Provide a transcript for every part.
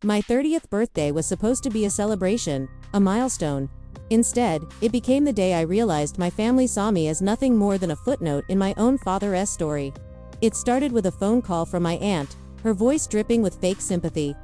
My 30th birthday was supposed to be a celebration, a milestone. Instead, it became the day I realized my family saw me as nothing more than a footnote in my own father's story. It started with a phone call from my aunt, her voice dripping with fake sympathy.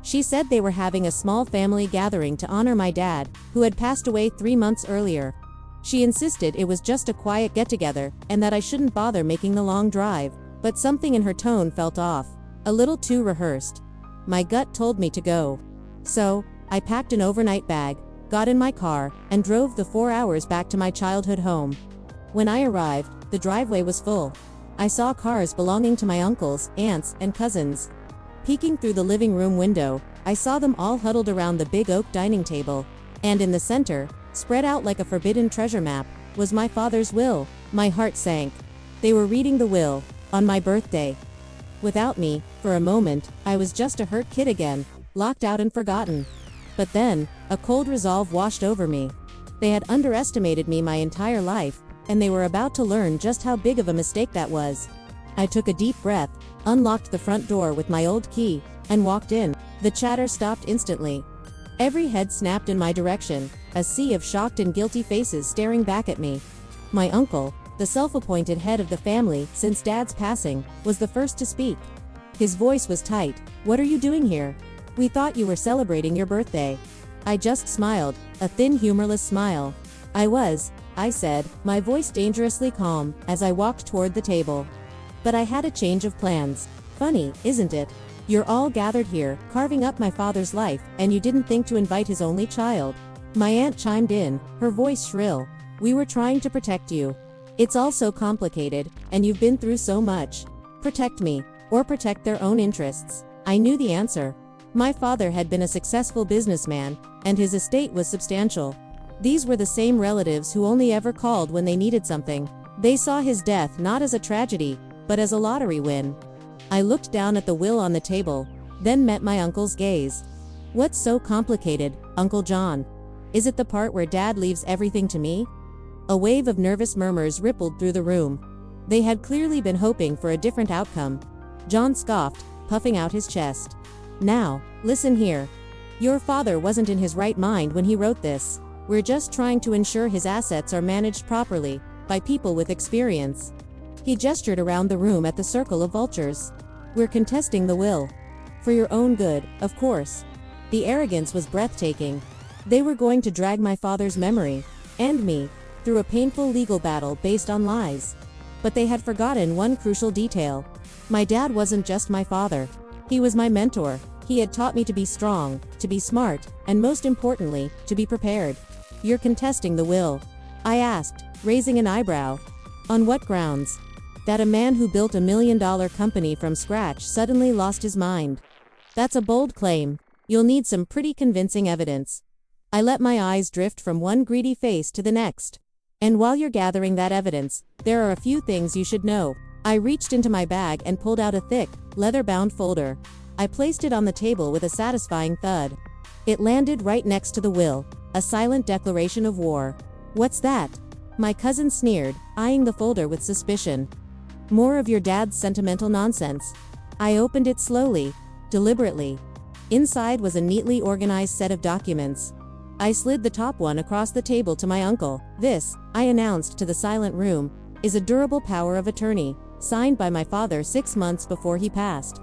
She said they were having a small family gathering to honor my dad, who had passed away 3 months earlier. She insisted it was just a quiet get-together and that I shouldn't bother making the long drive, but something in her tone felt off, a little too rehearsed. My gut told me to go. So, I packed an overnight bag, got in my car, and drove the 4 hours back to my childhood home. When I arrived, the driveway was full. I saw cars belonging to my uncles, aunts, and cousins. Peeking through the living room window, I saw them all huddled around the big oak dining table, and in the center, spread out like a forbidden treasure map, was my father's will. My heart sank. They were reading the will, on my birthday. Without me, for a moment, I was just a hurt kid again, locked out and forgotten. But then, a cold resolve washed over me. They had underestimated me my entire life, and they were about to learn just how big of a mistake that was. I took a deep breath, unlocked the front door with my old key, and walked in. The chatter stopped instantly. Every head snapped in my direction, a sea of shocked and guilty faces staring back at me. My uncle, the self-appointed head of the family since Dad's passing, was the first to speak. His voice was tight. "What are you doing here? We thought you were celebrating your birthday." I just smiled, a thin humorless smile. I said, my voice dangerously calm, as I walked toward the table. But I had a change of plans. Funny, isn't it? You're all gathered here, carving up my father's life, and you didn't think to invite his only child. My aunt chimed in, her voice shrill. "We were trying to protect you. It's all so complicated, and you've been through so much. Protect me, or protect their own interests." I knew the answer. My father had been a successful businessman, and his estate was substantial. These were the same relatives who only ever called when they needed something. They saw his death not as a tragedy, but as a lottery win. I looked down at the will on the table, then met my uncle's gaze. "What's so complicated, Uncle John? Is it the part where Dad leaves everything to me?" A wave of nervous murmurs rippled through the room. They had clearly been hoping for a different outcome. John scoffed, puffing out his chest. "Now, listen here. Your father wasn't in his right mind when he wrote this. We're just trying to ensure his assets are managed properly, by people with experience." He gestured around the room at the circle of vultures. "We're contesting the will. For your own good, of course." The arrogance was breathtaking. They were going to drag my father's memory, and me, through a painful legal battle based on lies. But they had forgotten one crucial detail. My dad wasn't just my father. He was my mentor. He had taught me to be strong, to be smart, and most importantly, to be prepared. "You're contesting the will?" I asked, raising an eyebrow. "On what grounds?" "That a man who built $1 million company from scratch suddenly lost his mind." "That's a bold claim. You'll need some pretty convincing evidence." I let my eyes drift from one greedy face to the next. "And while you're gathering that evidence, there are a few things you should know." I reached into my bag and pulled out a thick, leather-bound folder. I placed it on the table with a satisfying thud. It landed right next to the will, a silent declaration of war. "What's that?" My cousin sneered, eyeing the folder with suspicion. "More of your dad's sentimental nonsense." I opened it slowly, deliberately. Inside was a neatly organized set of documents. I slid the top one across the table to my uncle. "This," I announced to the silent room, "is a durable power of attorney, signed by my father 6 months before he passed.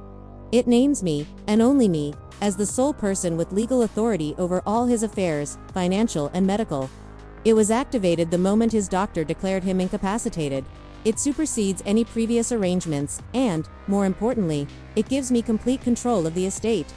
It names me, and only me, as the sole person with legal authority over all his affairs, financial and medical. It was activated the moment his doctor declared him incapacitated. It supersedes any previous arrangements, and, more importantly, it gives me complete control of the estate."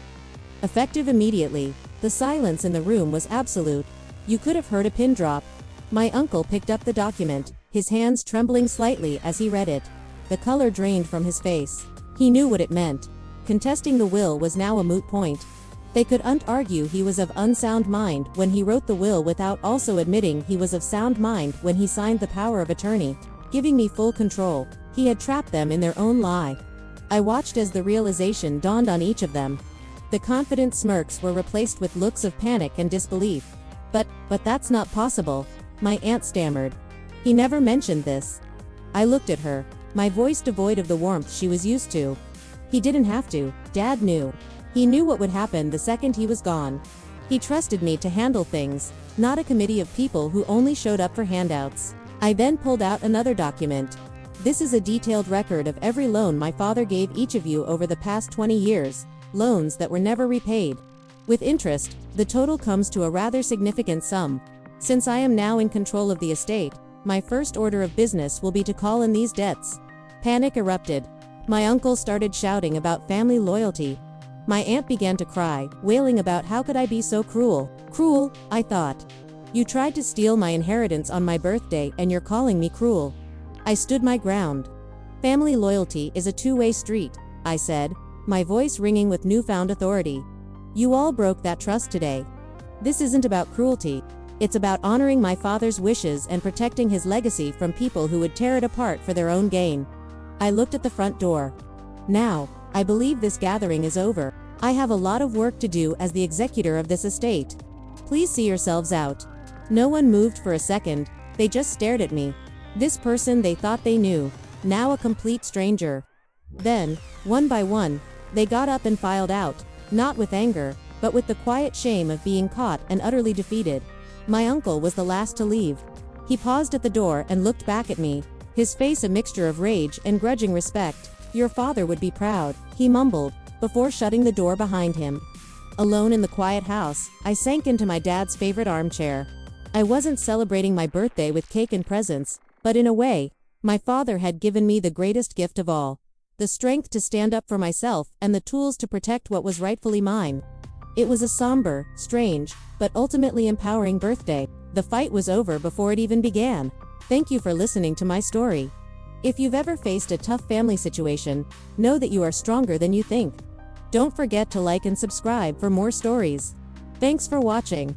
Effective immediately, the silence in the room was absolute. You could have heard a pin drop. My uncle picked up the document, his hands trembling slightly as he read it. The color drained from his face. He knew what it meant. Contesting the will was now a moot point. They couldn't argue he was of unsound mind when he wrote the will without also admitting he was of sound mind when he signed the power of attorney, giving me full control. He had trapped them in their own lie. I watched as the realization dawned on each of them. The confident smirks were replaced with looks of panic and disbelief. But that's not possible," my aunt stammered. "He never mentioned this." I looked at her, my voice devoid of the warmth she was used to. "He didn't have to. Dad knew. He knew what would happen the second he was gone. He trusted me to handle things, not a committee of people who only showed up for handouts. I then pulled out another document. This is a detailed record of every loan my father gave each of you over the past 20 years, loans that were never repaid. With interest, the total comes to a rather significant sum. Since I am now in control of the estate, my first order of business will be to call in these debts. Panic erupted. My uncle started shouting about family loyalty. My aunt began to cry, wailing about how could I be so cruel. Cruel, I thought. You tried to steal my inheritance on my birthday and you're calling me cruel. I stood my ground. Family loyalty is a two-way street, I said, my voice ringing with newfound authority. You all broke that trust today. This isn't about cruelty. It's about honoring my father's wishes and protecting his legacy from people who would tear it apart for their own gain. I looked at the front door. Now, I believe this gathering is over. I have a lot of work to do as the executor of this estate. Please see yourselves out. No one moved for a second, they just stared at me. This person they thought they knew, now a complete stranger. Then, one by one, they got up and filed out, not with anger, but with the quiet shame of being caught and utterly defeated. My uncle was the last to leave. He paused at the door and looked back at me, his face a mixture of rage and grudging respect. Your father would be proud, he mumbled, before shutting the door behind him. Alone in the quiet house, I sank into my dad's favorite armchair. I wasn't celebrating my birthday with cake and presents, but in a way, my father had given me the greatest gift of all. The strength to stand up for myself and the tools to protect what was rightfully mine. It was a somber, strange, but ultimately empowering birthday. The fight was over before it even began. Thank you for listening to my story. If you've ever faced a tough family situation, know that you are stronger than you think. Don't forget to like and subscribe for more stories. Thanks for watching.